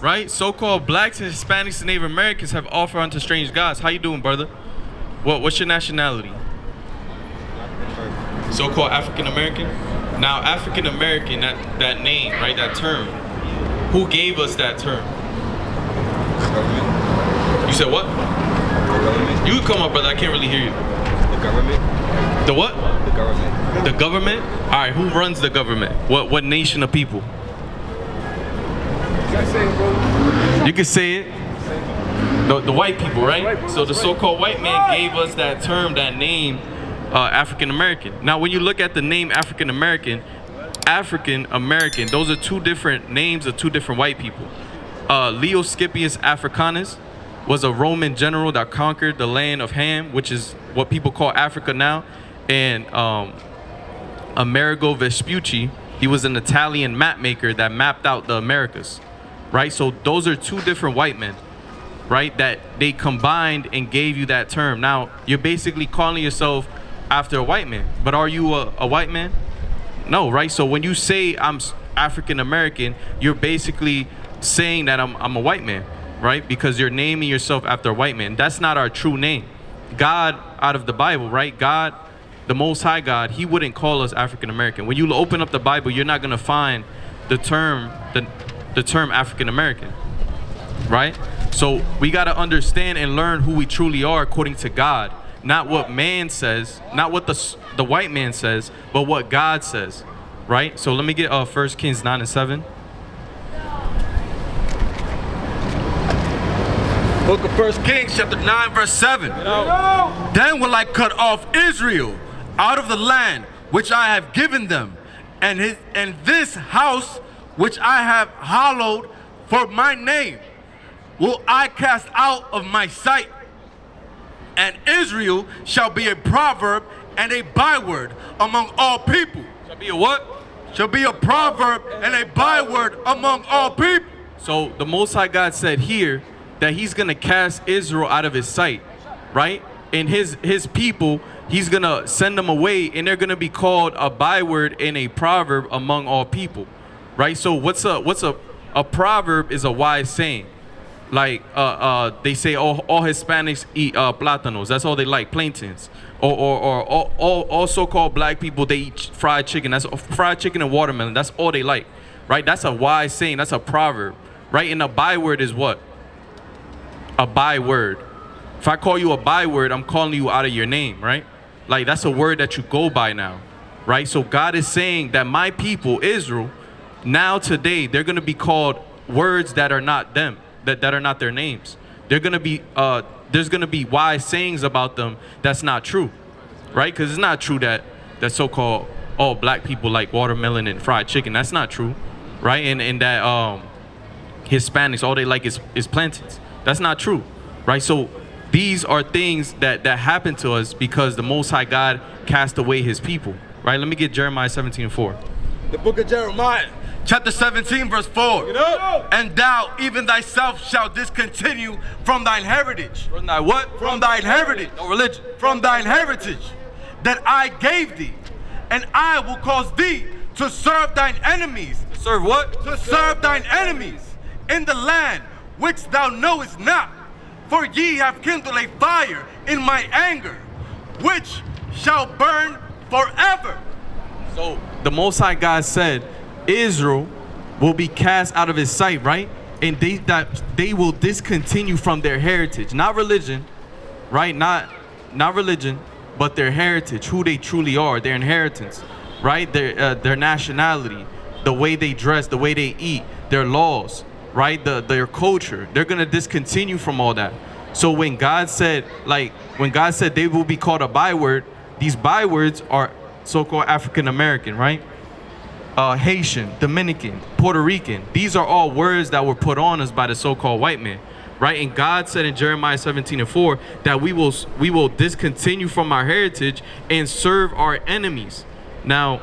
right? So-called blacks and Hispanics and Native Americans have offered unto strange gods. How you doing, brother? What's your nationality? So-called African American. Now, African American, that name, right? That term. Who gave us that term? You said what? The government. You come up, brother. I can't really hear you. The government. The what? The government. The government? All right. Who runs the government? What nation of people? You can say it. The white people, right? So the so-called white man gave us that term, that name, African American. Now, when you look at the name African American, those are two different names of two different white people. Leo Scipius Africanus was a Roman general that conquered the land of Ham, which is what people call Africa now. And Amerigo Vespucci, he was an Italian map maker that mapped out the Americas, right? So those are two different white men, right? That they combined and gave you that term. Now, you're basically calling yourself after a white man, but are you a white man? No, right? So when you say I'm African American, you're basically saying that I'm a white man, right? Because you're naming yourself after a white man. That's not our true name. God, out of the Bible, right? God, the Most High God, he wouldn't call us African American. When you open up the Bible, you're not going to find the term African American, right? So we got to understand and learn who we truly are according to God, not what man says, not what the white man says, but what God says, right? So let me get 1 Kings 9 and 7. Book of 1 Kings, chapter 9, verse 7. Then will I cut off Israel out of the land which I have given them, and this house which I have hallowed for my name will I cast out of my sight. And Israel shall be a proverb and a byword among all people. Shall be a what? Shall be a proverb and a byword among all people. So the Most High God said here that he's going to cast Israel out of his sight, right? And his people, he's going to send them away, and they're going to be called a byword and a proverb among all people, right? So what's a proverb is a wise saying. Like they say all Hispanics eat plátanos. That's all they like, plantains. Or all so-called black people, they eat fried chicken. That's fried chicken and watermelon. That's all they like, right? That's a wise saying. That's a proverb, right? And a byword is what? A byword. If I call you a byword, I'm calling you out of your name, right? Like that's a word that you go by now, right? So God is saying that my people, Israel, now today, they're going to be called words that are not them, that are not their names. They're going to be, there's going to be wise sayings about them that's not true, right? Because it's not true that so-called all black people like watermelon and fried chicken. That's not true, right? And that Hispanics, all they like is plantains. That's not true, right? So these are things that happen to us because the Most High God cast away his people, right? Let me get Jeremiah 17:4. The book of Jeremiah, chapter 17, verse 4. And thou, even thyself, shalt discontinue from thine heritage. From thy what? From thine heritage. No religion. From thine heritage that I gave thee. And I will cause thee to serve thine enemies. To serve what? To serve thine enemies in the land which thou knowest not. For ye have kindled a fire in my anger, which shall burn forever. So the Most High God said Israel will be cast out of his sight, right? And they will discontinue from their heritage, not religion, right? Not religion, but their heritage, who they truly are, their inheritance, right? Their nationality, the way they dress, the way they eat, their laws, right? Their culture. They're gonna discontinue from all that. So when God said they will be called a byword, these bywords are so-called African American, right? Haitian, Dominican, Puerto Rican. These are all words that were put on us by the so-called white man, right? And God said in Jeremiah 17:4 that we will discontinue from our heritage and serve our enemies. Now,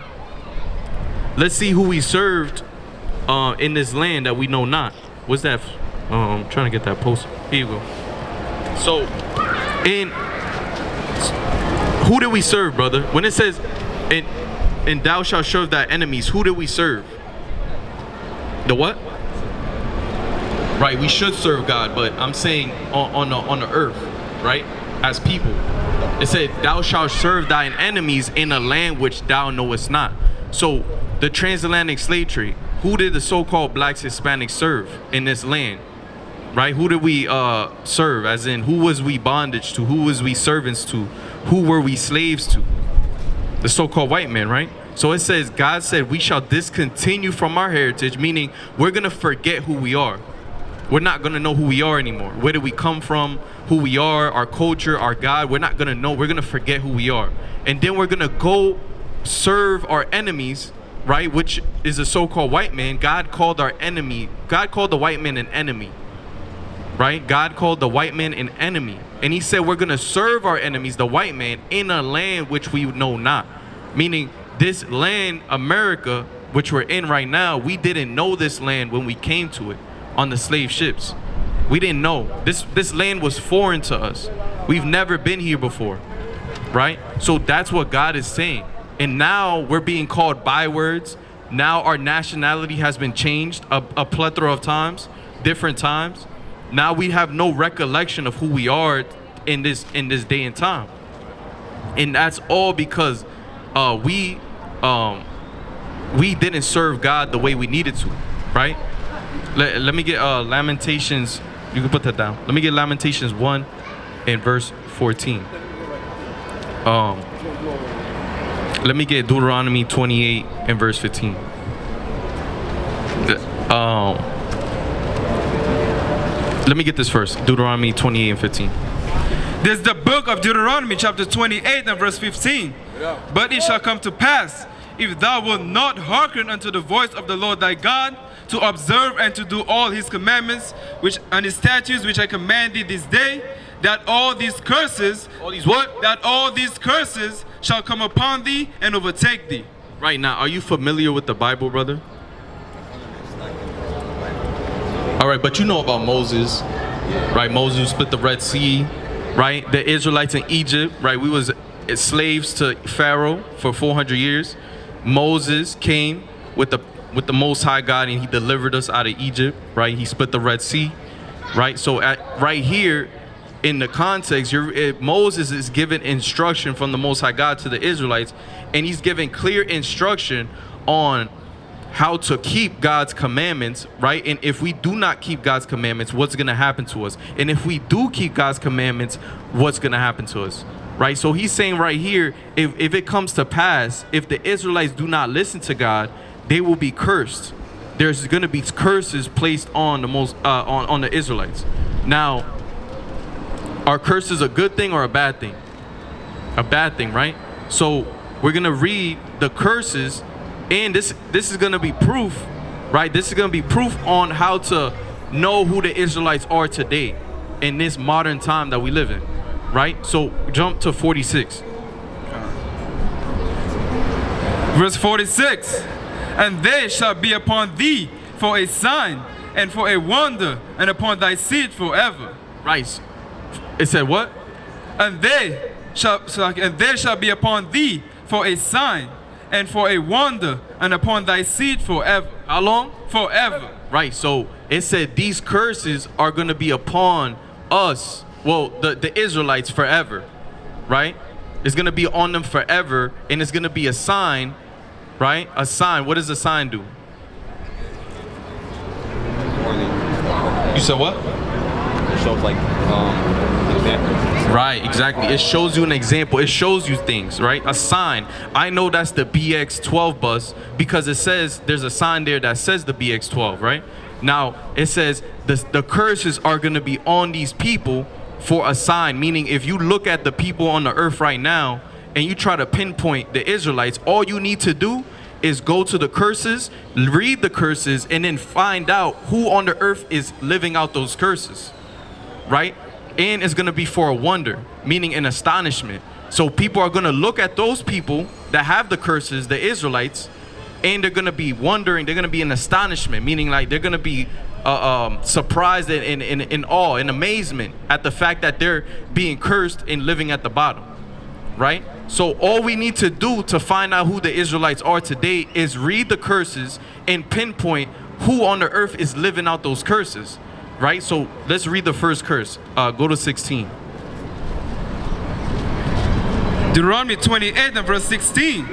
let's see who we served in this land that we know not. What's that? I'm trying to get that post. Here you go. So, who did we serve, brother? When it says, and thou shalt serve thy enemies, who did we serve? The what? Right, we should serve God, but I'm saying on the earth, right, as people. It said, thou shalt serve thine enemies in a land which thou knowest not. So the transatlantic slave trade, who did the so-called blacks, Hispanics serve in this land? Right, who did we serve? As in, who was we bondage to? Who was we servants to? Who were we slaves to? The so-called white man, right? So it says, God said, we shall discontinue from our heritage, meaning we're going to forget who we are. We're not going to know who we are anymore. Where did we come from? Who we are, our culture, our God. We're not going to know. We're going to forget who we are. And then we're going to go serve our enemies, right? Which is a so-called white man. God called our enemy. God called the white man an enemy, right? God called the white man an enemy. And he said, we're going to serve our enemies, the white man, in a land which we know not. Meaning this land, America, which we're in right now, we didn't know this land when we came to it on the slave ships. We didn't know. This land was foreign to us. We've never been here before, right? So that's what God is saying. And now we're being called bywords. Now our nationality has been changed a plethora of times, different times. Now we have no recollection of who we are in this day and time. And that's all because we didn't serve God the way we needed to, right? Let me get Lamentations. You can put that down. Let me get Lamentations 1 and verse 14. Let me get Deuteronomy 28 and verse 15. Let me get this first. Deuteronomy 28 and 15. This is the book of Deuteronomy, chapter 28 and verse 15. But it shall come to pass, if thou wilt not hearken unto the voice of the Lord thy God, to observe and to do all his commandments and his statutes which I command thee this day, that all these curses, that all these curses shall come upon thee and overtake thee. Right now, are you familiar with the Bible, brother? All right, but you know about Moses, right? Moses split the Red Sea, right? The Israelites in Egypt, right? We was slaves to Pharaoh for 400 years. Moses came with the Most High God, and he delivered us out of Egypt, right? He split the Red Sea, right? So right here in the context, Moses is giving instruction from the Most High God to the Israelites, and he's giving clear instruction on how to keep God's commandments, right? And if we do not keep God's commandments, what's going to happen to us? And if we do keep God's commandments, what's going to happen to us? Right? So he's saying right here, if it comes to pass, if the Israelites do not listen to God, they will be cursed. There's going to be curses placed on the Israelites. Now, are curses a good thing or a bad thing? A bad thing, right? So we're going to read the curses, and this is going to be proof, right? This is going to be proof on how to know who the Israelites are today in this modern time that we live in, right? So jump to 46. Verse 46. And they shall be upon thee for a sign and for a wonder, and upon thy seed forever. Right. It said what? And they shall be upon thee for a sign and for a wonder, and upon thy seed forever. How long? Forever. Right. So it said these curses are going to be upon us. Well, the Israelites forever, right? It's going to be on them forever, and it's going to be a sign. Right? A sign. What does a sign do? You said what? It shows like examples. Right, exactly. It shows you an example. It shows you things, right? A sign. I know that's the BX12 bus because it says there's a sign there that says the BX12, right? Now, it says the curses are going to be on these people for a sign, meaning if you look at the people on the earth right now, and you try to pinpoint the Israelites, all you need to do is go to the curses, read the curses, and then find out who on the earth is living out those curses, right? And it's going to be for a wonder, meaning an astonishment. So people are going to look at those people that have the curses, the Israelites, and they're going to be wondering, they're going to be in astonishment, meaning like they're going to be surprised and in awe and amazement at the fact that they're being cursed and living at the bottom, right? So all we need to do to find out who the Israelites are today is read the curses and pinpoint who on the earth is living out those curses. right? So let's read the first curse. Go to 16. Deuteronomy 28 and verse 16.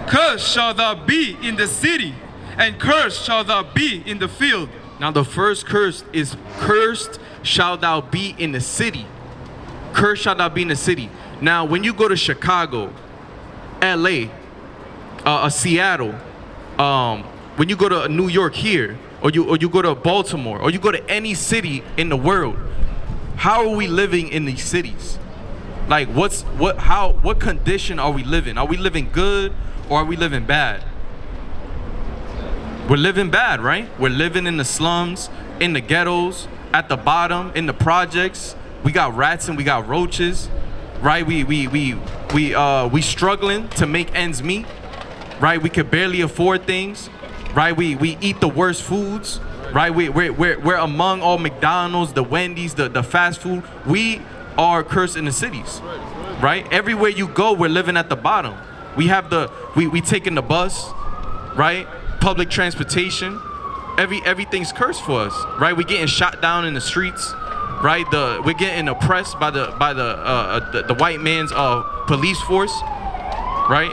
Cursed shall thou be in the city, and cursed shall thou be in the field. Now the first curse is cursed shall thou be in the city. Cursed shall thou be in the city. Now when you go to Chicago, LA, Seattle, when you go to New York here, or you go to Baltimore, or you go to any city in the world, how are we living in these cities? Like what condition are we living? Are we living good or are we living bad? We're living bad, right? We're living in the slums, in the ghettos, at the bottom, in the projects. We got rats and we got roaches, right? We struggling to make ends meet, right? We could barely afford things, right? We eat the worst foods, right? We're among all McDonald's, the Wendy's, the fast food. We are cursed in the cities, right? Everywhere you go, we're living at the bottom. We have we taking the bus, right? Public transportation. Everything's cursed for us, right? We're getting shot down in the streets, right? We're getting oppressed by the white man's police force, right?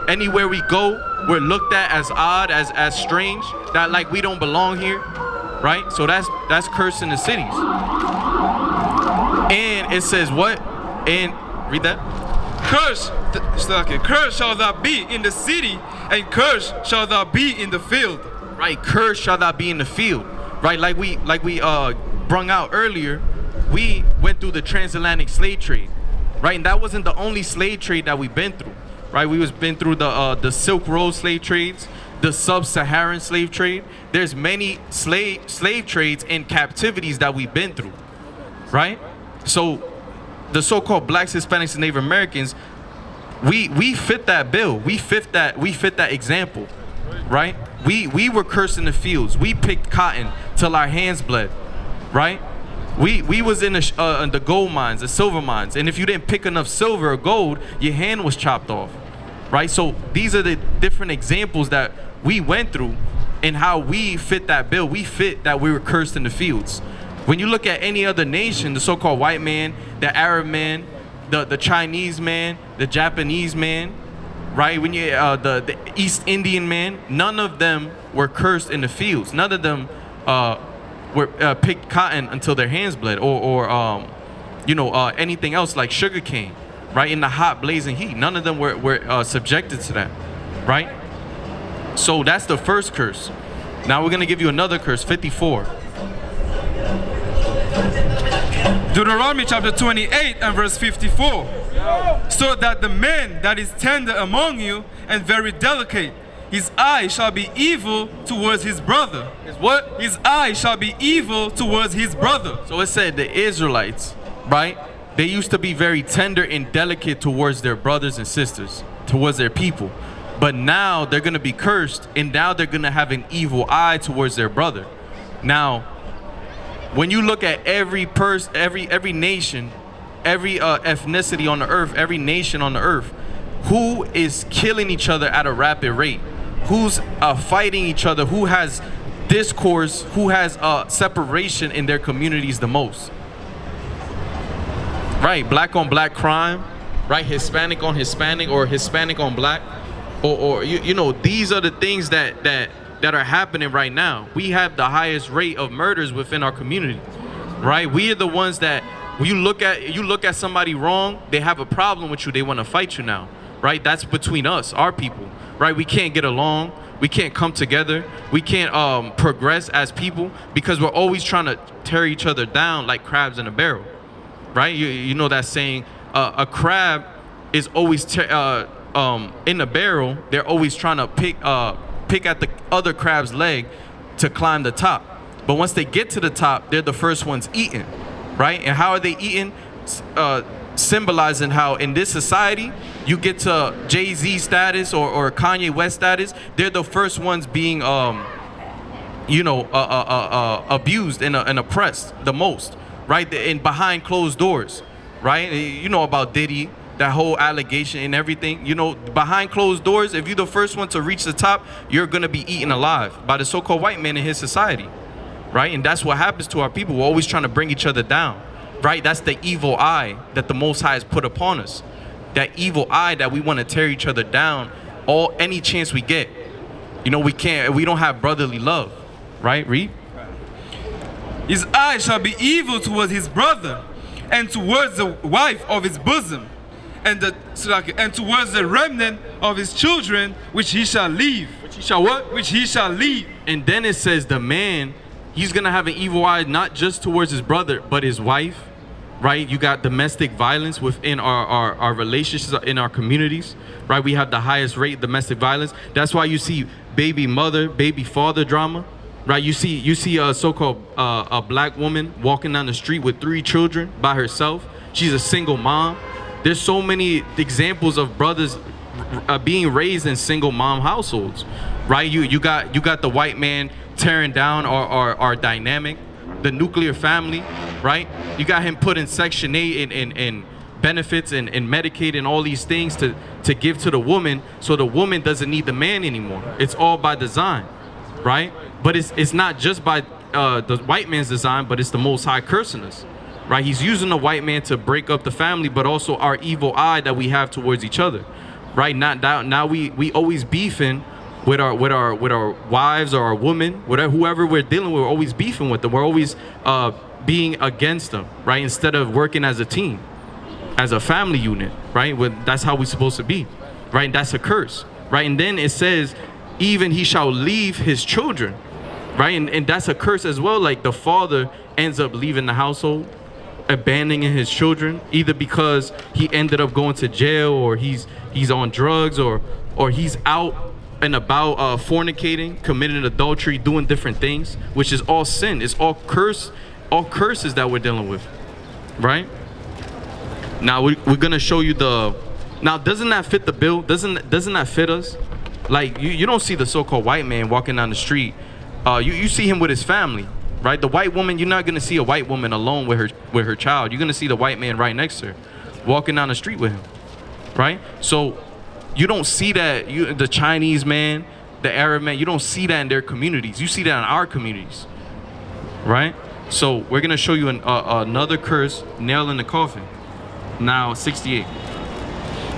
Anywhere we go, we're looked at as odd, as strange, that like we don't belong here, right? So that's cursed in the cities. And it says what? And read that. Cursed shall thou be in the city, and cursed shall thou be in the field. Right, cursed shall thou be in the field. Right, like we brung out earlier, we went through the transatlantic slave trade. Right, and that wasn't the only slave trade that we've been through. Right, we been through the Silk Road slave trades, the Sub-Saharan slave trade. There's many slave trades and captivities that we've been through. Right? So the so-called blacks, Hispanics, and Native Americans, we fit that bill. We fit that example, right? We were cursed in the fields. We picked cotton till our hands bled, right? We was in the gold mines, the silver mines, and if you didn't pick enough silver or gold, your hand was chopped off, right? So these are the different examples that we went through and how we fit that bill. We fit that we were cursed in the fields. When you look at any other nation, the so-called white man, the Arab man, the Chinese man, the Japanese man, right? When you the East Indian man, none of them were cursed in the fields. None of them were picked cotton until their hands bled, or anything else like sugarcane, right? In the hot blazing heat, none of them were subjected to that, right? So that's the first curse. Now we're gonna give you another curse, 54. Deuteronomy chapter 28 and verse 54. So that the man that is tender among you and very delicate, his eye shall be evil towards his brother. His what? His eye shall be evil towards his brother. So it said the Israelites, right? They used to be very tender and delicate towards their brothers and sisters, towards their people. But now they're going to be cursed, and now they're going to have an evil eye towards their brother. Now, when you look at every person, every nation, every ethnicity on the earth, every nation on the earth, who is killing each other at a rapid rate, who's fighting each other, who has discourse, who has separation in their communities the most? Right, black on black crime, right? Hispanic on Hispanic, or Hispanic on black, or these are the things that are happening right now. We have the highest rate of murders within our community, right? We are the ones that you look at somebody wrong, they have a problem with you, they want to fight you now, right? That's between us, our people, right? We can't get along, we can't come together, we can't progress as people because we're always trying to tear each other down like crabs in a barrel, right? You know that saying, a crab is always in a barrel. They're always trying to pick at the other crab's leg to climb the top. But once they get to the top, they're the first ones eaten, right? And how are they eaten? Symbolizing how in this society, you get to Jay-Z status or Kanye West status, they're the first ones being, abused and oppressed the most, right? And behind closed doors, right? You know about Diddy, that whole allegation and everything. Behind closed doors, if you're the first one to reach the top, you're gonna be eaten alive by the so-called white man in his society, right? And that's what happens to our people. We're always trying to bring each other down, right? That's the evil eye that the Most High has put upon us. That evil eye that we want to tear each other down any chance we get. You know, we don't have brotherly love, right? Read. His eye shall be evil towards his brother, and towards the wife of his bosom, and towards the remnant of his children, which he shall leave. Which he shall what? Which he shall leave. And then it says the man, he's gonna have an evil eye not just towards his brother, but his wife, right? You got domestic violence within our relationships in our communities, right? We have the highest rate of domestic violence. That's why you see baby mother, baby father drama, right? You see a so-called a black woman walking down the street with 3 children by herself. She's a single mom. There's so many examples of brothers being raised in single mom households, right? You got the white man tearing down our dynamic, the nuclear family, right? You got him putting Section 8 in benefits and Medicaid and all these things to give to the woman, so the woman doesn't need the man anymore. It's all by design, right? But it's not just by the white man's design, but it's the Most High cursing us, right? He's using the white man to break up the family, but also our evil eye that we have towards each other, right? Now we always beefing with our wives or our women, whoever we're dealing with, we're always beefing with them. We're always being against them, right? Instead of working as a team, as a family unit, right? That's how we're supposed to be, right? And that's a curse, right? And then it says, even he shall leave his children, right? And that's a curse as well. Like the father ends up leaving the household, abandoning his children, either because he ended up going to jail, or he's on drugs, or he's out and about fornicating, committing adultery, doing different things, which is all sin. It's all curses that we're dealing with, right? Now we're gonna show you now doesn't that fit the bill? Doesn't that fit us? Like you don't see the so-called white man walking down the street. You see him with his family, right? The white woman, you're not gonna see a white woman alone with her child. You're gonna see the white man right next to her, walking down the street with him, right? So you don't see that. The Chinese man, the Arab man, you don't see that in their communities. You see that in our communities, right? So we're gonna show you another curse, nail in the coffin. Now 68.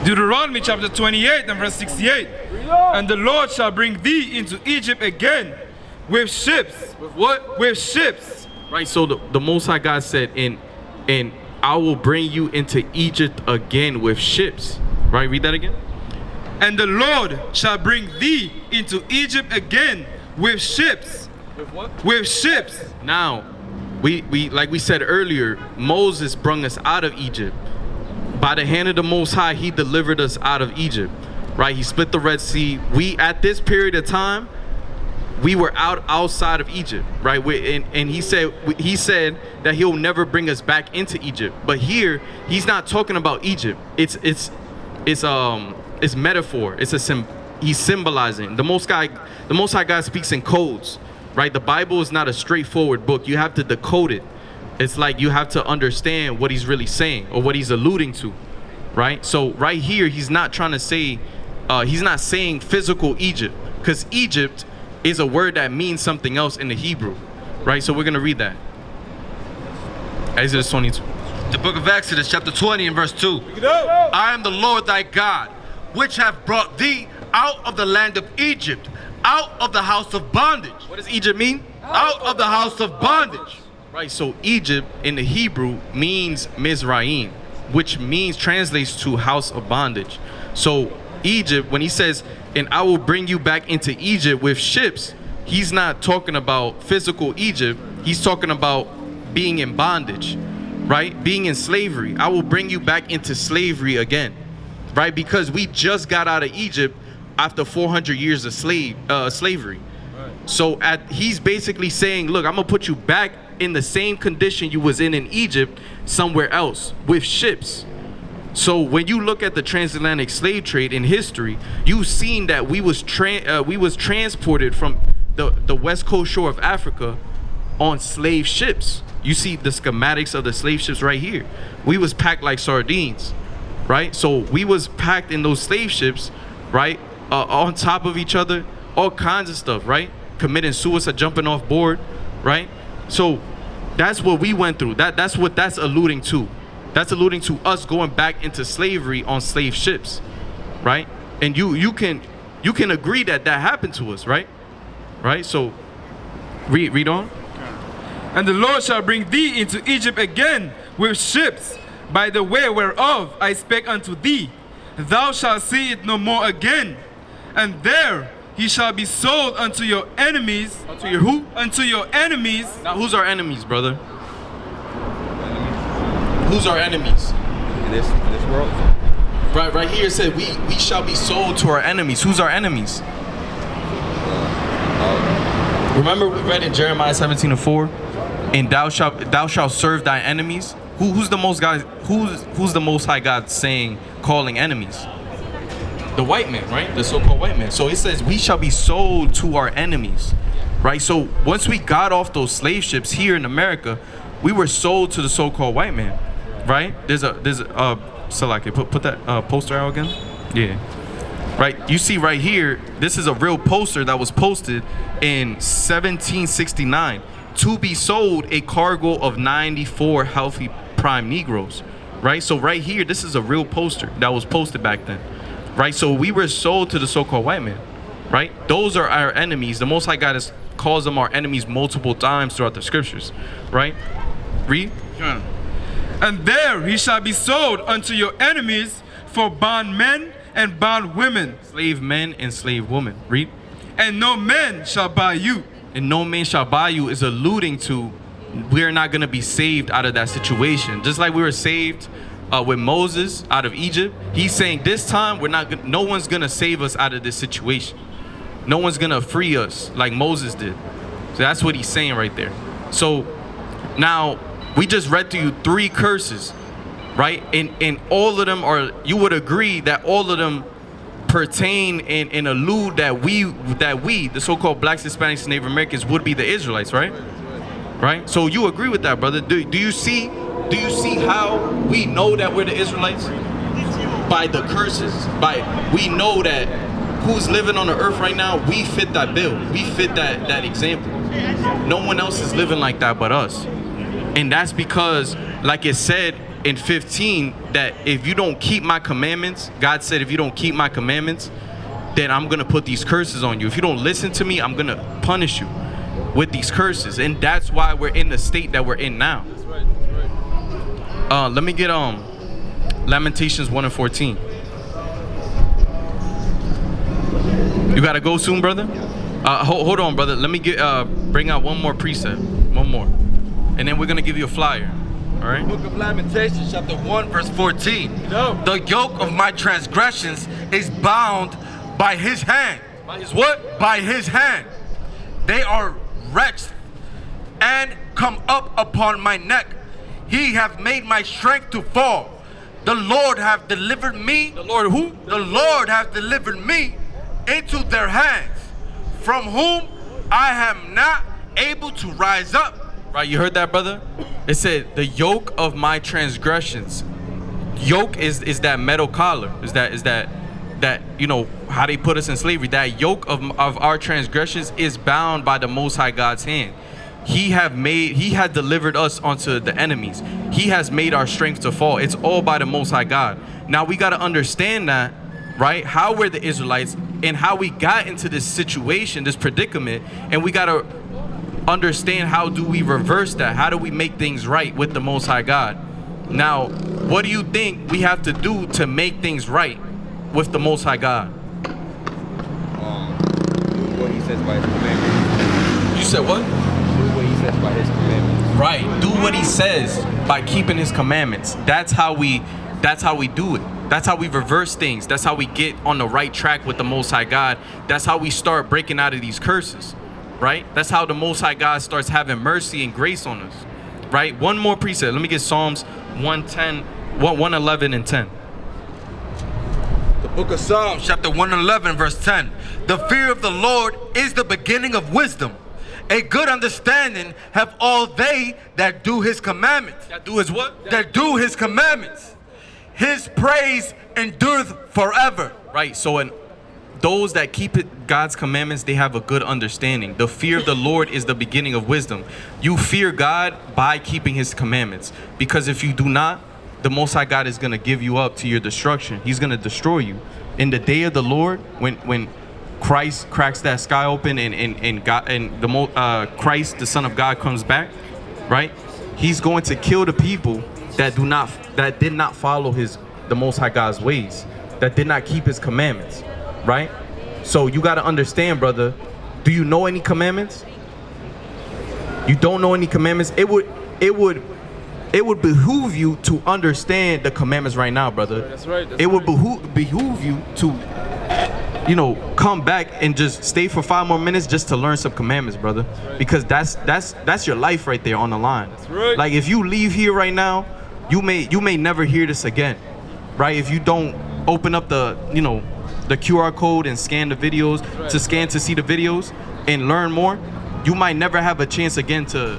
Deuteronomy chapter 28 and verse 68. And the Lord shall bring thee into Egypt again with ships. With what? With ships. Right, so the Most High God said, and I will bring you into Egypt again with ships. Right, read that again. And the Lord shall bring thee into Egypt again with ships. With what? With ships. Now, we like we said earlier, Moses brought us out of Egypt. By the hand of the Most High, he delivered us out of Egypt, right? He split the Red Sea. We, at this period of time, we were outside of Egypt, right? And he said that he'll never bring us back into Egypt. But here, he's not talking about Egypt. It's metaphor. He's symbolizing. The Most High God speaks in codes, right? The Bible is not a straightforward book. You have to decode it. It's like you have to understand what he's really saying or what he's alluding to, right? So right here, he's not trying to say, he's not saying physical Egypt, because Egypt is a word that means something else in the Hebrew, right? So we're going to read that. Exodus 22. The book of Exodus, chapter 20 and verse 2. I am the Lord thy God, which have brought thee out of the land of Egypt, out of the house of bondage. What does Egypt mean? Out of the house of bondage. Right, so Egypt in the Hebrew means Mizraim, which translates to house of bondage. So Egypt, when he says, and I will bring you back into Egypt with ships, he's not talking about physical Egypt. He's talking about being in bondage, right? Being in slavery. I will bring you back into slavery again, right? Because we just got out of Egypt after 400 years of slavery. Right. So he's basically saying, look, I'm gonna put you back in the same condition you was in Egypt, somewhere else, with ships. So when you look at the transatlantic slave trade in history, you've seen that we was transported from the west coast shore of Africa on slave ships. You see the schematics of the slave ships right here. We was packed like sardines, right? So we was packed in those slave ships, right? On top of each other, all kinds of stuff, right? Committing suicide, jumping off board, right? So that's what we went through. That's what that's alluding to. That's alluding to us going back into slavery on slave ships, right? And you can agree that happened to us, right? Right? So read on. And the Lord shall bring thee into Egypt again with ships, by the way whereof I spake unto thee. Thou shalt see it no more again. And there he shall be sold unto your enemies. Unto your who? Unto your enemies. Now who's our enemies, brother? Who's our enemies? In this world. Right here it said we shall be sold to our enemies. Who's our enemies? Remember we read in Jeremiah 17:4, and thou shalt serve thy enemies. Who's the most high God saying, calling enemies? The white man, right? The so-called white man. So it says we shall be sold to our enemies, right? So once we got off those slave ships here in America, we were sold to the so-called white man, right? There's a Salaki, put that poster out again. Yeah. Right, you see right here, this is a real poster that was posted in 1769 to be sold a cargo of 94 healthy prime Negroes, right? So right here, this is a real poster that was posted back then, right? So we were sold to the so-called white man, right? Those are our enemies. The Most High God has calls them our enemies multiple times throughout the scriptures, right? Read. And there he shall be sold unto your enemies for bondmen and bondwomen. Slave men and slave women. Read. And no man shall buy you. And no man shall buy you is alluding to we're not going to be saved out of that situation. Just like we were saved with Moses out of Egypt, he's saying this time no one's going to save us out of this situation. No one's going to free us like Moses did. So that's what he's saying right there. So now we just read to you 3 curses, right? And all of them are, you would agree that all of them pertain and allude that we, the so-called blacks, Hispanics, and Native Americans would be the Israelites, right? Right? So you agree with that, brother? Do you see how we know that we're the Israelites? By the curses. We know that who's living on the earth right now, we fit that bill. We fit that example. No one else is living like that but us. And that's because, like it said in 15, that if you don't keep my commandments, God said, if you don't keep my commandments, then I'm going to put these curses on you. If you don't listen to me, I'm going to punish you with these curses. And that's why we're in the state that we're in now. That's right. That's right. Let me get Lamentations 1:14. You got to go soon, brother? Hold on, brother. Let me bring out one more precept. One more. And then we're going to give you a flyer. All right? Book of Lamentations, chapter 1, verse 14. No. The yoke of my transgressions is bound by his hand. By his what? By his hand. They are wretched and come up upon my neck. He hath made my strength to fall. The Lord hath delivered me. The Lord who? The Lord hath delivered me into their hands, from whom I am not able to rise up. Right, you heard that, brother? It said, the yoke of my transgressions. Yoke is that metal collar. Is that you know how they put us in slavery. That yoke of our transgressions is bound by the Most High God's hand. He had delivered us onto the enemies. He has made our strength to fall. It's all by the Most High God. Now we got to understand that, right? How we're the Israelites and how we got into this situation, this predicament, and we got to understand how do we reverse that? How do we make things right with the Most High God? Now, what do you think we have to do to make things right with the Most High God? Do what he says by his commandments. You said what? Do what he says by his commandments. Right. Do what he says by keeping his commandments. That's how we do it. That's how we reverse things. That's how we get on the right track with the Most High God. That's how we start breaking out of these curses. Right? That's how the Most High God starts having mercy and grace on us. Right? One more precept. Let me get Psalms 111 and 10. The book of Psalms, chapter 111, verse 10. The fear of the Lord is the beginning of wisdom. A good understanding have all they that do his commandments. That do his what? That do his commandments. His praise endureth forever. Right. So those that keep God's commandments, they have a good understanding. The fear of the Lord is the beginning of wisdom. You fear God by keeping his commandments. Because if you do not, the Most High God is going to give you up to your destruction. He's going to destroy you. In the day of the Lord, when Christ cracks that sky open and Christ, the Son of God, comes back, right? He's going to kill the people that did not follow the Most High God's ways, that did not keep his commandments, right? So you got to understand, brother. Do you know any commandments? You don't know any commandments? It would behoove you to understand the commandments right now, brother. That's right. It would behoove you to, come back and just stay for 5 more minutes just to learn some commandments, brother. Right. Because that's your life right there on the line. That's right. Like if you leave here right now, you may never hear this again, right? If you don't open up the QR code and scan the videos, to see the videos and learn more, you might never have a chance again to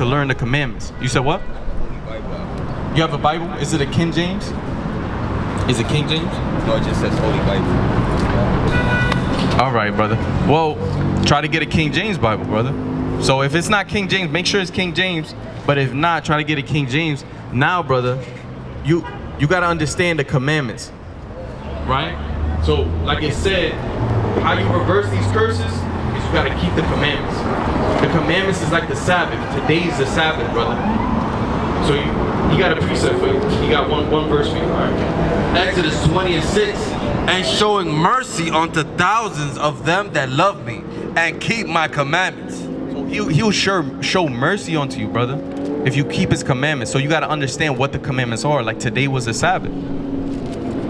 learn the commandments. You said what? You have a Bible? Is it a King James? Is it King James? No, it just says Holy Bible. All right, brother. Well, try to get a King James Bible, brother. So if it's not King James, make sure it's King James. But if not, try to get a King James. Now, brother, you got to understand the commandments, right? So, like it said, how you reverse these curses is you got to keep the commandments. The commandments is like the Sabbath. Today is the Sabbath, brother. So you got a precept for you. You got one verse for you. All right. Exodus 20:6, and showing mercy unto thousands of them that love me and keep my commandments. So he'll show mercy unto you, brother, if you keep his commandments. So you got to understand what the commandments are. Like today was the Sabbath,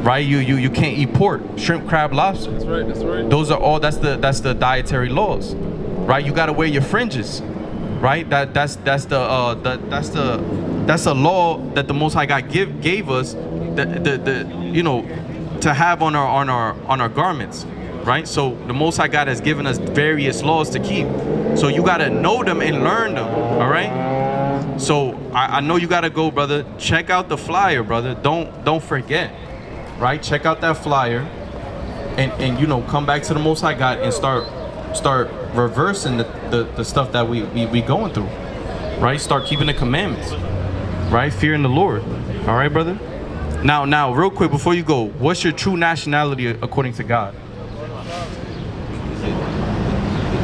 right? You can't eat pork, shrimp, crab, lobster. That's right. That's right. Those are all. That's the dietary laws, right? You got to wear your fringes, right? That's a law that the Most High God gave us, to have on our garments, right? So the Most High God has given us various laws to keep. So you gotta know them and learn them. All right. So I know you gotta go, brother. Check out the flyer, brother. Don't forget, right? Check out that flyer, and come back to the Most High God and start reversing the stuff that we going through, right? Start keeping the commandments. Right, fearing the Lord. All right, brother. Now, real quick before you go, what's your true nationality according to God?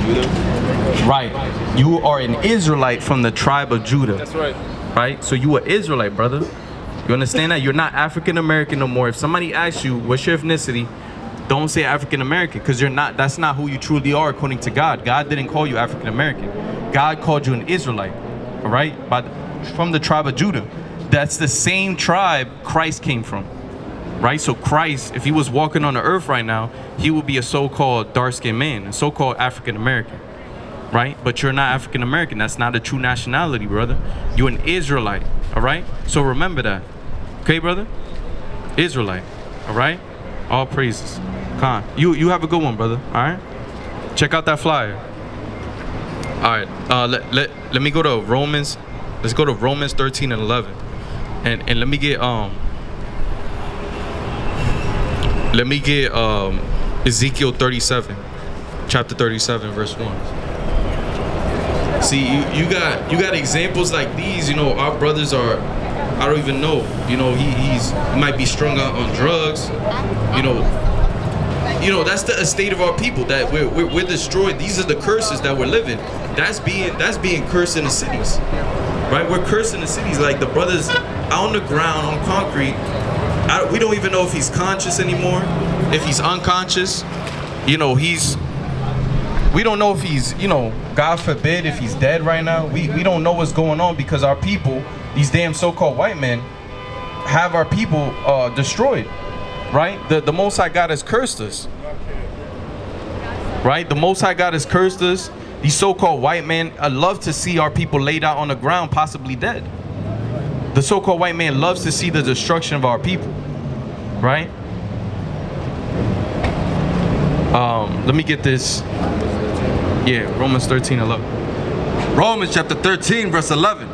Judah. Right. You are an Israelite from the tribe of Judah. That's right. Right. So you are Israelite, brother. You understand that? You're not African American no more. If somebody asks you what's your ethnicity, don't say African American, because you're not. That's not who you truly are according to God. God didn't call you African American. God called you an Israelite. All right. From the tribe of Judah. That's the same tribe Christ came from, right? So Christ, if he was walking on the earth right now, he would be a so-called dark-skinned man, a so-called African American, right? But you're not African American. That's not a true nationality, brother. You're an Israelite, all right? So remember that, okay, brother? Israelite, all right? All praises. Come on. You have a good one, brother, all right? Check out that flyer. All right, let me go to Romans. Let's go to Romans 13 and 11, and let me get Ezekiel 37, chapter 37, verse 1. See, you got examples like these. Our brothers are, I don't even know. He might be strung out on drugs. That's the estate of our people, that we're destroyed. These are the curses that we're living. That's being cursed in the cities. Right, we're cursing the cities, like the brothers out on the ground, on concrete. We don't even know if he's conscious anymore, if he's unconscious. We don't know if he's, God forbid, if he's dead right now. We don't know what's going on, because our people, these damn so-called white men, have our people destroyed. Right, the Most High God has cursed us. Right, the Most High God has cursed us. These so-called white men love to see our people laid out on the ground, possibly dead. The so-called white man loves to see the destruction of our people, right? Let me get this. Yeah, Romans 13:11. Romans chapter 13, verse 11.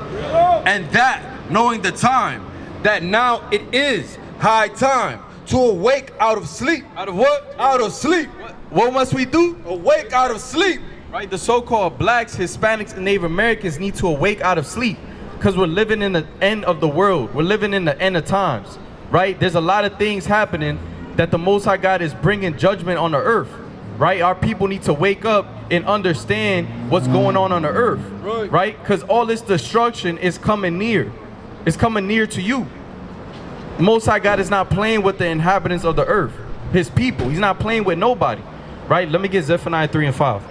And that, knowing the time, that now it is high time to awake out of sleep. Out of what? Out of sleep. What must we do? Awake out of sleep. Right, the so-called blacks, Hispanics, and Native Americans need to awake out of sleep because we're living in the end of the world. We're living in the end of times, right? There's a lot of things happening that the Most High God is bringing judgment on the earth, right? Our people need to wake up and understand what's going on the earth, right? Because all this destruction is coming near. It's coming near to you. The Most High God is not playing with the inhabitants of the earth, his people. He's not playing with nobody, right? Let me get Zephaniah 3 and 5.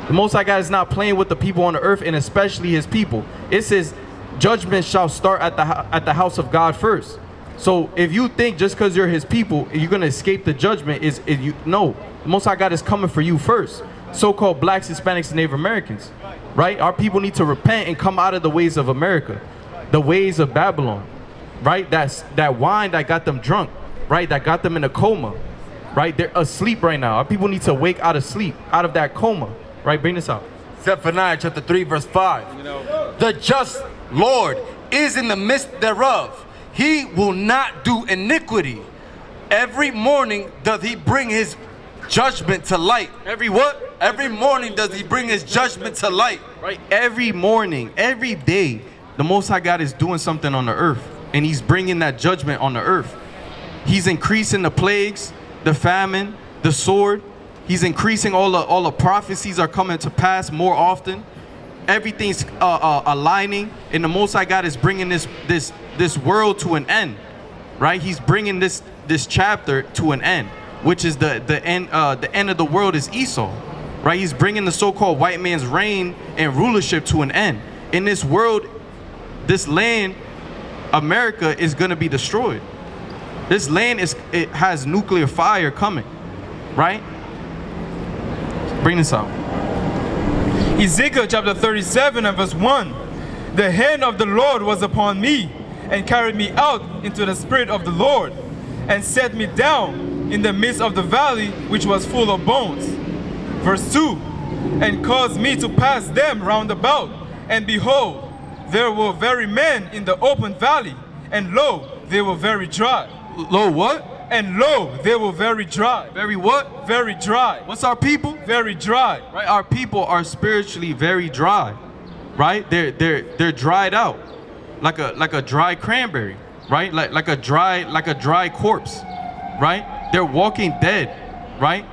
The Most High God is not playing with the people on the earth, and especially his people. It says judgment shall start at the house of God first. So if you think just because you're his people you're going to escape the judgment, no. The Most High God is coming for you first. So-called blacks, Hispanics, and Native Americans, right? Our people need to repent and come out of the ways of America, the ways of Babylon, right? That's that wine that got them drunk, right? That got them in a coma, right? They're asleep right now. Our people need to wake out of sleep, out of that coma. Right, bring this out. Zephaniah chapter 3 verse 5. The just Lord is in the midst thereof. He will not do iniquity. Every morning doth he bring his judgment to light. Every what? Every morning does he bring his judgment to light. Right, every morning, every day, the Most High God is doing something on the earth, and he's bringing that judgment on the earth. He's increasing the plagues, the famine, the sword. He's increasing all the prophecies are coming to pass more often. Everything's aligning, and the Most High God is bringing this world to an end, right? He's bringing this chapter to an end, which is the end of the world is Esau, right? He's bringing the so-called white man's reign and rulership to an end. In this world, this land, America, is going to be destroyed. This land it has nuclear fire coming, right? Bring this out. Ezekiel chapter 37 and verse 1. The hand of the Lord was upon me, and carried me out into the spirit of the Lord, and set me down in the midst of the valley which was full of bones. Verse 2. And caused me to pass them round about, and behold, there were very men in the open valley, and lo, they were very dry. Lo, what? And lo, they were very dry. Very what? Very dry. What's our people? Very dry. Right, our people are spiritually very dry, right? They're dried out, like a dry cranberry, right? Like a dry corpse, right? They're walking dead, right?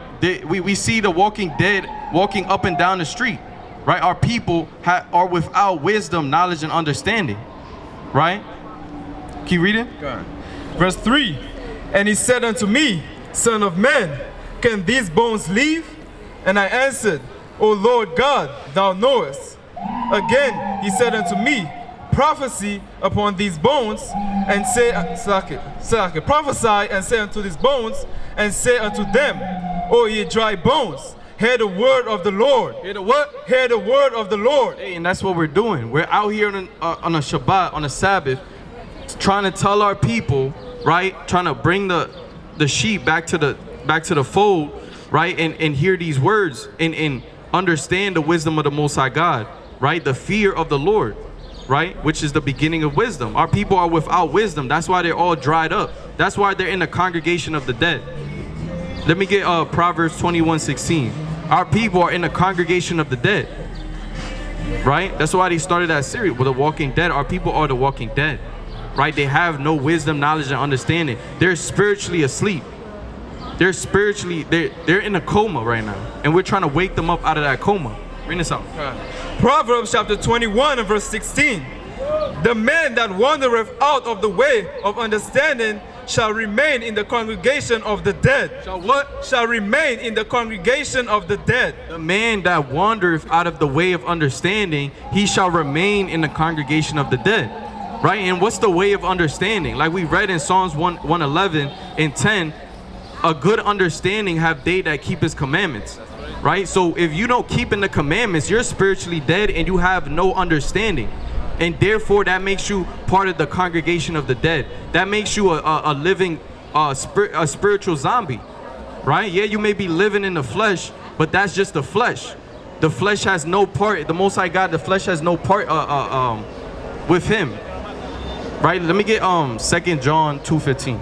We see the walking dead walking up and down the street, right? Our people are without wisdom, knowledge, and understanding, right? Keep reading. Verse 3. And he said unto me, Son of man, can these bones live? And I answered, O Lord God, thou knowest. Again he said unto me, Prophesy upon these bones, and say, prophesy and say unto these bones, and say unto them, O ye dry bones, hear the word of the Lord. Hear the what? Hear the word of the Lord. Hey, and that's what we're doing. We're out here on a Shabbat, on a Sabbath, trying to tell our people, right? Trying to bring the sheep back to the fold, right? And hear these words and understand the wisdom of the Most High God, right? The fear of the Lord, right? Which is the beginning of wisdom. Our people are without wisdom. That's why they're all dried up. That's why they're in the congregation of the dead. Let me get Proverbs 21:16. Our people are in the congregation of the dead, right? That's why they started that series with the walking dead. Our people are the walking dead. Right? They have no wisdom, knowledge, and understanding. They're spiritually asleep. They're in a coma right now. And we're trying to wake them up out of that coma. Bring this out. Proverbs chapter 21 and verse 16. The man that wandereth out of the way of understanding shall remain in the congregation of the dead. Shall what? Shall remain in the congregation of the dead. The man that wandereth out of the way of understanding, he shall remain in the congregation of the dead. Right? And what's the way of understanding? Like we read in Psalms 111 and 10, a good understanding have they that keep his commandments. Right? So if you don't keep in the commandments, you're spiritually dead and you have no understanding. And therefore that makes you part of the congregation of the dead. That makes you a living spiritual zombie. Right? Yeah, you may be living in the flesh, but that's just the flesh. The flesh has no part, the Most High God, the flesh has no part with him. Right, let me get 2 John 2:15.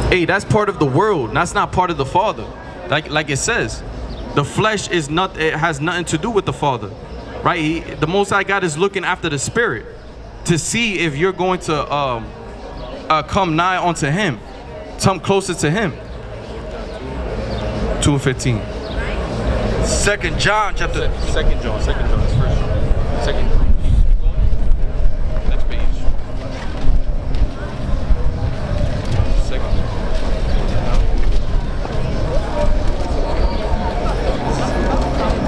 Hey, that's part of the world. That's not part of the Father. Like it says, the flesh is not. It has nothing to do with the Father, right? The Most High God is looking after the spirit to see if you're going to come nigh unto Him, come closer to Him. 2:15. 2 John chapter. Second John. It's First John. Second John. Next page. Second.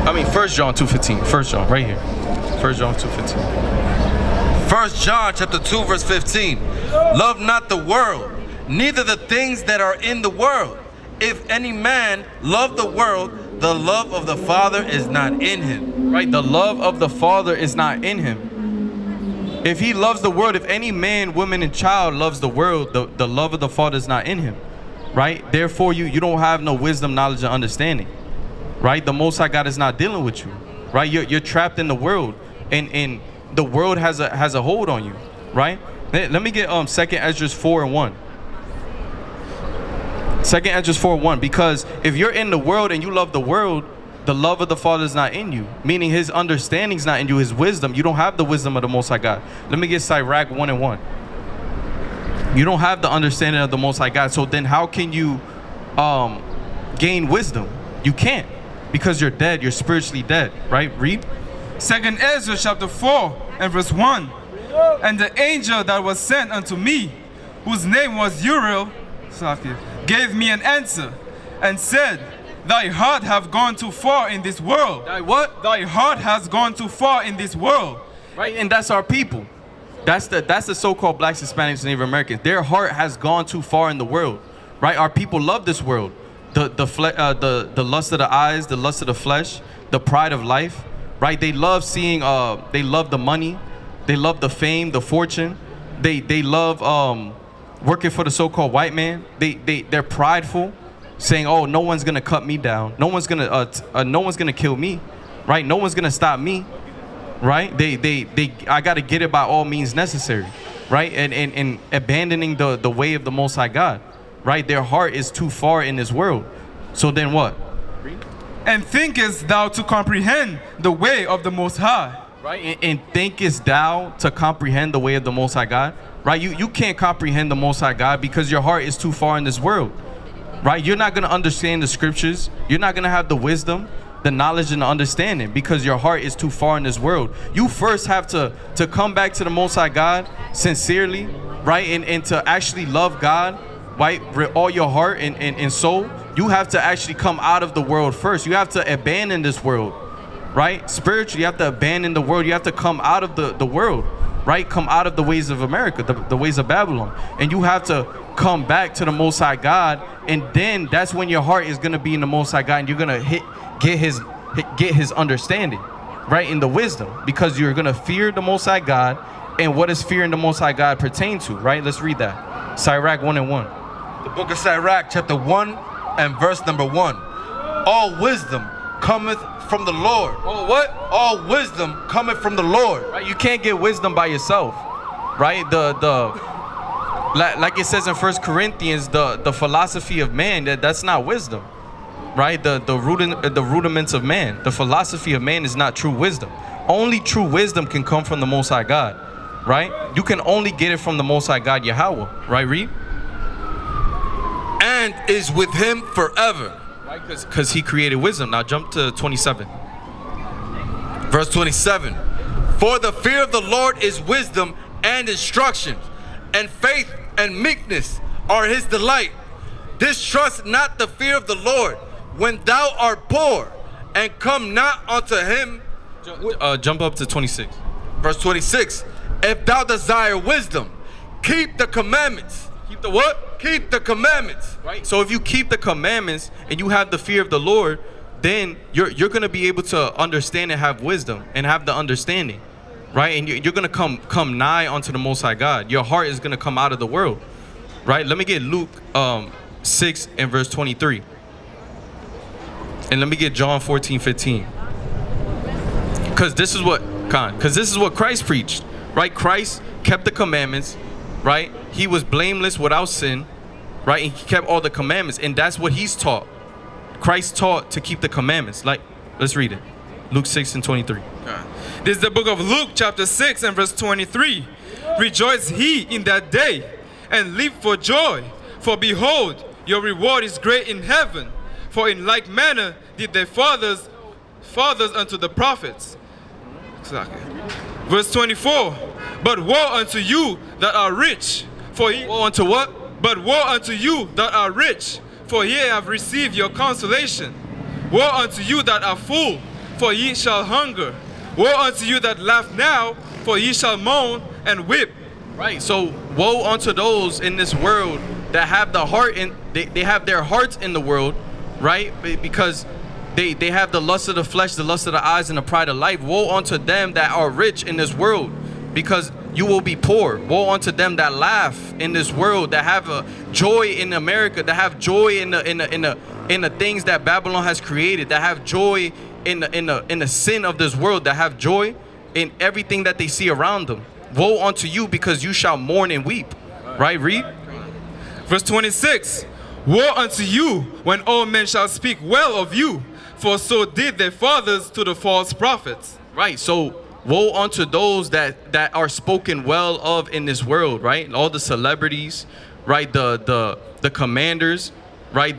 I mean, 1 John 2:15. 1 John, right here. 1 John 2:15. 1 John chapter 2 verse 15. Love not the world, neither the things that are in the world. If any man love the world, the love of the Father is not in him. Right? The love of the Father is not in him. If he loves the world, if any man, woman, and child loves the world, the love of the Father is not in him. Right? Therefore, you don't have no wisdom, knowledge, and understanding. Right? The Most High God is not dealing with you. Right? You're trapped in the world, and the world has a hold on you. Right? Let me get 2 Esdras 4:1. 2 Esdras 4:1, because if you're in the world and you love the world, the love of the Father is not in you, meaning His understanding is not in you, His wisdom. You don't have the wisdom of the Most High God. Let me get Sirach 1:1. You don't have the understanding of the Most High God, so then how can you gain wisdom? You can't, because you're dead. You're spiritually dead, right? Read. 2 Ezra chapter 4 and verse 1. And the angel that was sent unto me, whose name was Uriel, gave me an answer, and said, Thy heart have gone too far in this world. Thy what? Thy heart has gone too far in this world. Right, and that's our people. That's the so-called blacks, Hispanics, and Native Americans. Their heart has gone too far in the world. Right, our people love this world. The lust of the eyes, the lust of the flesh, the pride of life. Right, they love seeing. They love the money. They love the fame, the fortune. They love working for the so-called white man. They're prideful, saying, "Oh, no one's gonna cut me down. No one's gonna kill me, right? No one's gonna stop me, right? I gotta get it by all means necessary, right? And abandoning the way of the Most High God, right? Their heart is too far in this world. So then what? And thinkest thou to comprehend the way of the Most High? Right? And thinkest thou to comprehend the way of the Most High God? Right? You can't comprehend the Most High God because your heart is too far in this world. Right? You're not going to understand the scriptures. You're not going to have the wisdom, the knowledge, and the understanding because your heart is too far in this world. You first have to come back to the Most High God sincerely, right? And to actually love God, right? With all your heart and soul. You have to actually come out of the world first. You have to abandon this world, right? Spiritually, you have to abandon the world. You have to come out of the world, right? Come out of the ways of America, the ways of Babylon. And you have to come back to the Most High God. And then that's when your heart is going to be in the Most High God. And you're going to get his understanding, right? In the wisdom, because you're going to fear the Most High God. And what does fearing the Most High God pertain to, right? Let's read that. Sirach 1:1. The book of Sirach chapter 1 and verse number 1. All wisdom cometh from the Lord. Oh, what? All wisdom cometh from the Lord. Right? You can't get wisdom by yourself, right? Like it says in 1 Corinthians, the philosophy of man, that's not wisdom, right? The rudiments of man, the philosophy of man is not true wisdom. Only true wisdom can come from the Most High God, right? You can only get it from the Most High God, Yahweh, right? Read. And is with him forever. Right, because he created wisdom. Now jump to 27. Verse 27. For the fear of the Lord is wisdom and instruction, and faith and meekness are his delight. Distrust not the fear of the Lord when thou art poor, and come not unto him. Jump up to 26. Verse 26. If thou desire wisdom, keep the commandments. Keep the what? Keep the commandments. Right. So if you keep the commandments and you have the fear of the Lord, then you're going to be able to understand and have wisdom and have the understanding, right? And you're going to come nigh unto the Most High God. Your heart is going to come out of the world, right? Let me get Luke 6 and verse 23. And let me get John 14:15. Because this is what Christ preached, right? Christ kept the commandments, right? He was blameless without sin, right? And he kept all the commandments, and that's what he's taught. Christ taught to keep the commandments. Like, let's read it. Luke 6:23. This is the book of Luke, chapter 6 and verse 23. Rejoice ye in that day, and leap for joy. For behold, your reward is great in heaven. For in like manner did their fathers unto the prophets. Exactly. Verse 24. But woe unto you that are rich, for ye... Woe unto what? But woe unto you that are rich, for ye have received your consolation. Woe unto you that are full, for ye shall hunger. Woe unto you that laugh now, for ye shall moan and weep. Right. So woe unto those in this world that have the heart in they have their hearts in the world, right? Because they have the lust of the flesh, the lust of the eyes, and the pride of life. Woe unto them that are rich in this world, because you will be poor. Woe unto them that laugh in this world, that have a joy in America, that have joy in the things that Babylon has created, that have joy in the sin of this world, that have joy in everything that they see around them. Woe unto you, because you shall mourn and weep. Right? Read. Verse 26. Woe unto you when all men shall speak well of you, for so did their fathers to the false prophets. Right. So woe unto those that are spoken well of in this world, right? All the celebrities, right? The commanders, right?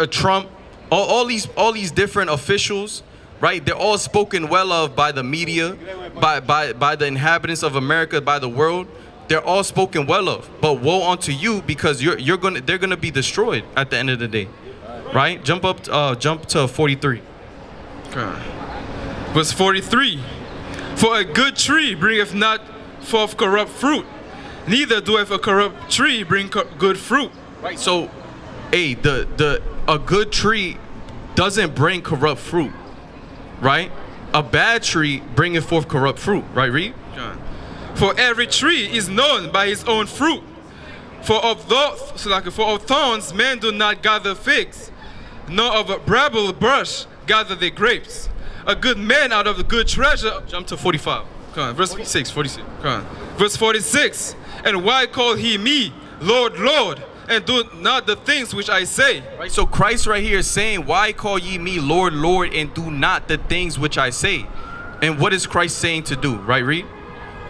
Trump, all these different officials, right? They're all spoken well of by the media, by the inhabitants of America, by the world. They're all spoken well of. But woe unto you, because they're gonna be destroyed at the end of the day, right? Jump to 43. Okay. Verse 43. For a good tree bringeth not forth corrupt fruit, neither doeth a corrupt tree bring good fruit. Right. So, a good tree doesn't bring corrupt fruit, right? A bad tree bringeth forth corrupt fruit. Right, read. For every tree is known by his own fruit. For of thorns men do not gather figs, nor of a bramble bush gather they grapes. A good man out of the good treasure. Jump to 45. Come on, verse 46. Come on. Verse 46. And why call he me Lord, Lord, and do not the things which I say? Right. So Christ right here is saying, why call ye me Lord, Lord, and do not the things which I say? And what is Christ saying to do? Right, read.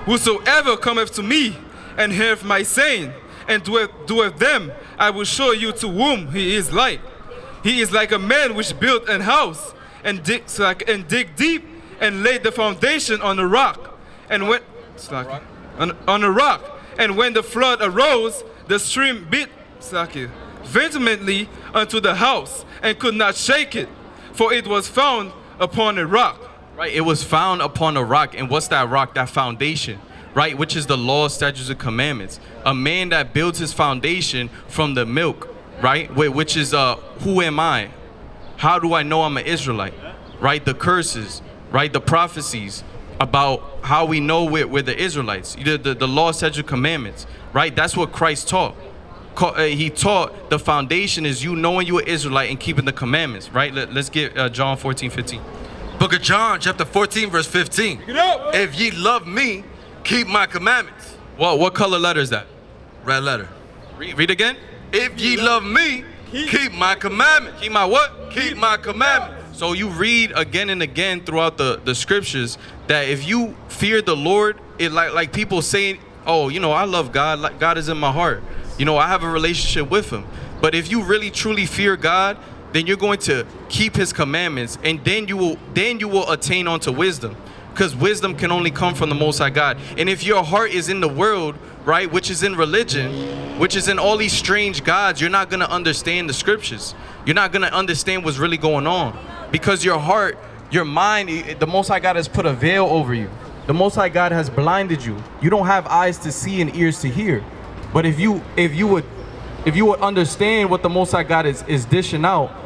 Whosoever cometh to me and heareth my saying, and doeth them, I will show you to whom he is like. He is like a man which built an house, and dig deep, and laid the foundation on a rock, and when on a rock, and when the flood arose, the stream beat vehemently unto the house, and could not shake it, for it was found upon a rock. Right, it was found upon a rock. And what's that rock? That foundation, right? Which is the law, statutes, and commandments. A man that builds his foundation from the milk, right? Which is who am I? How do I know I'm an Israelite? Right? The curses, right? The prophecies about how we know we're the Israelites. The law, statutes, commandments, right? That's what Christ taught. He taught the foundation is you knowing you're an Israelite and keeping the commandments, right? Let's get John 14:15. Book of John, chapter 14, verse 15. If ye love me, keep my commandments. Well, what color letter is that? Red letter. Read again. If ye love me, keep my commandments. Keep my what? Keep my commandments. So you read again and again throughout the scriptures that if you fear the Lord, it like people saying, oh, I love God. Like God is in my heart. I have a relationship with him. But if you really truly fear God, then you're going to keep his commandments, and then you will attain unto wisdom, because wisdom can only come from the Most High God. And if your heart is in the world, right, which is in religion, which is in all these strange gods, you're not going to understand the scriptures. You're not going to understand what's really going on, because your heart, your mind, the Most High God has put a veil over you. The Most High God has blinded you. You don't have eyes to see and ears to hear. But if you would understand what the Most High God is dishing out,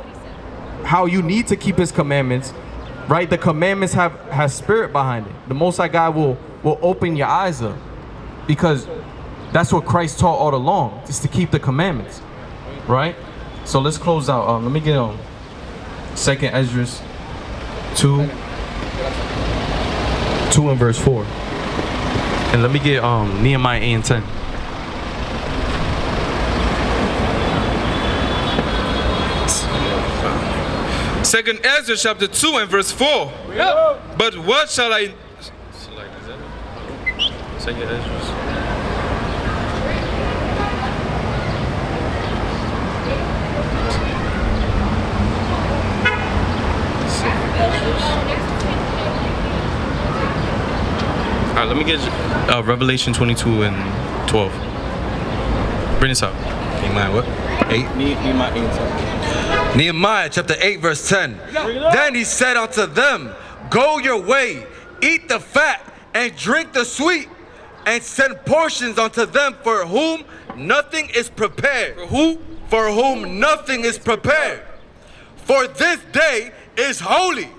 how you need to keep his commandments, right? The commandments has spirit behind it. The Most High God will open your eyes up, because that's what Christ taught all along, is to keep the commandments, right? So let's close out. Let me get on 2nd Ezra 2 and verse 4. And let me get Nehemiah 8 and 10. 2 Ezra chapter 2 and verse 4. But what shall I... Second Ezra. All right, let me get Revelation 22 and 12. Bring this out. Nehemiah what? 8? Nehemiah chapter 8 verse 10. Then he said unto them, go your way, eat the fat, and drink the sweet, and send portions unto them for whom nothing is prepared. For who? For whom nothing is prepared. For this day is holy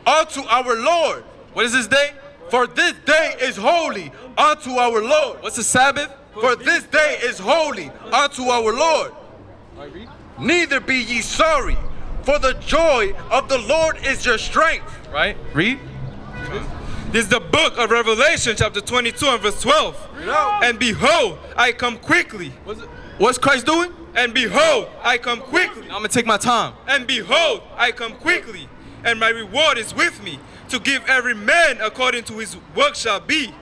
unto our Lord. What is this day? For this day is holy unto our Lord. What's the Sabbath? For this day is holy unto our Lord. Neither be ye sorry, for the joy of the Lord is your strength. Right? Read. This is the book of Revelation chapter 22 and verse 12. And behold, I come quickly. What's Christ doing? And behold, I come quickly. I'm gonna take my time. And behold, I come quickly. And my reward is with me, to give every man according to his work shall be.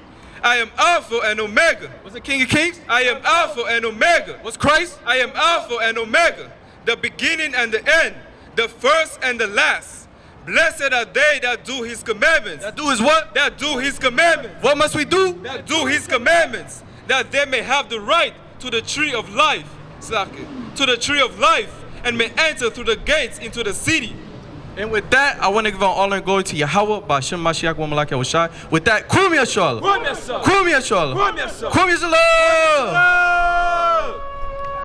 I am Alpha and Omega. What's the King of Kings? I am Alpha and Omega. What's Christ? I am Alpha and Omega, the beginning and the end, the first and the last. Blessed are they that do his commandments. That do is what? That do his commandments. What must we do? That do his commandments, that they may have the right to the tree of life. To the tree of life, and may enter through the gates into the city. And with that, I want to give all honor and glory to Yahweh, Ba'ashem Mashiach wa Malak Yahushai. With that, Kum Yashala. Kum Yashala. Kum Yashala.